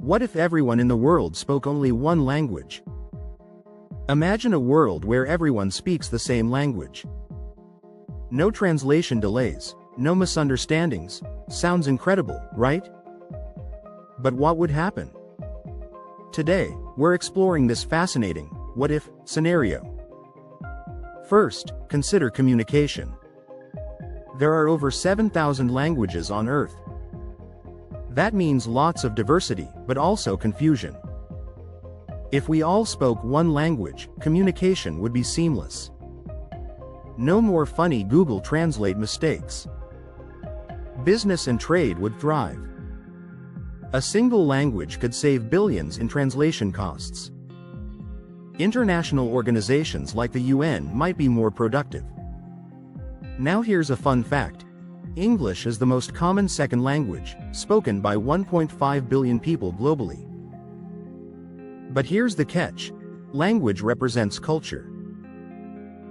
What if everyone in the world spoke only one language? Imagine a world where everyone speaks the same language. No translation delays, no misunderstandings. Sounds incredible, right? But what would happen? Today, we're exploring this fascinating what-if scenario. First, consider communication. There are over 7,000 languages on Earth. That means lots of diversity, but also confusion. If we all spoke one language, communication would be seamless. No more funny Google Translate mistakes. Business and trade would thrive. A single language could save billions in translation costs. International organizations like the UN might be more productive. Now here's a fun fact. English is the most common second language, spoken by 1.5 billion people globally. But here's the catch. Language represents culture.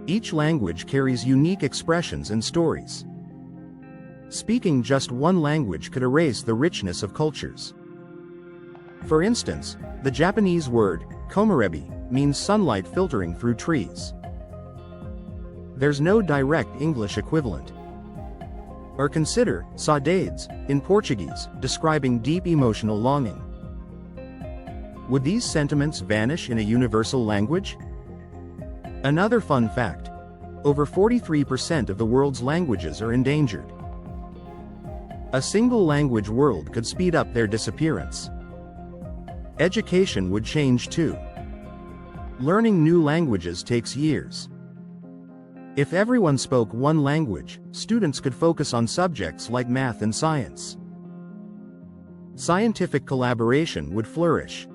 Each language carries unique expressions and stories. Speaking just one language could erase the richness of cultures. For instance, the Japanese word komorebi means sunlight filtering through trees. There's no direct English equivalent. Or consider saudades in Portuguese, describing deep emotional longing. Would these sentiments vanish in a universal language? Another fun fact. Over 43% of the world's languages are endangered. A single language world could speed up their disappearance. Education would change too. Learning new languages takes years. If everyone spoke one language, students could focus on subjects like math and science. Scientific collaboration would flourish.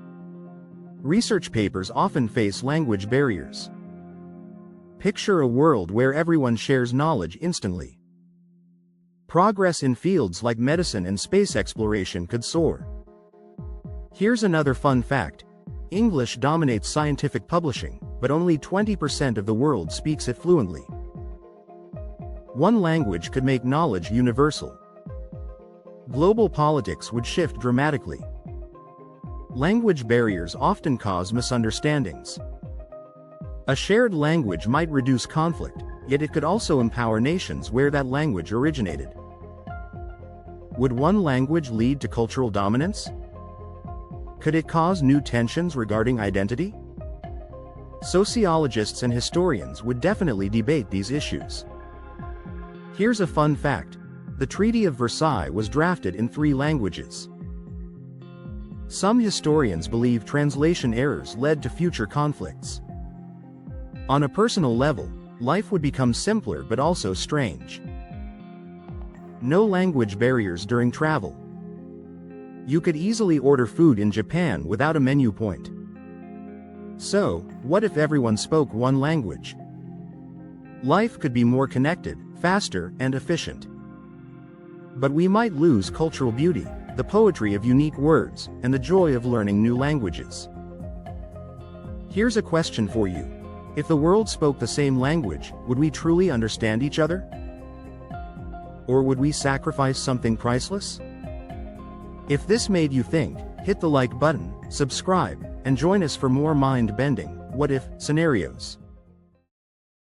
Research papers often face language barriers. Picture a world where everyone shares knowledge instantly. Progress in fields like medicine and space exploration could soar. Here's another fun fact. English dominates scientific publishing, but only 20% of the world speaks it fluently. One language could make knowledge universal. Global politics would shift dramatically. Language barriers often cause misunderstandings. A shared language might reduce conflict, yet it could also empower nations where that language originated. Would one language lead to cultural dominance? Could it cause new tensions regarding identity? Sociologists and historians would definitely debate these issues. Here's a fun fact. The Treaty of Versailles was drafted in 3 languages. Some historians believe translation errors led to future conflicts. On a personal level, life would become simpler but also strange. No language barriers during travel. You could easily order food in Japan without a menu point. So, what if everyone spoke one language? Life could be more connected, faster, and efficient. But we might lose cultural beauty, the poetry of unique words, and the joy of learning new languages. Here's a question for you. If the world spoke the same language, would we truly understand each other? Or would we sacrifice something priceless? If this made you think, hit the like button, subscribe, and join us for more mind-bending, what-if scenarios.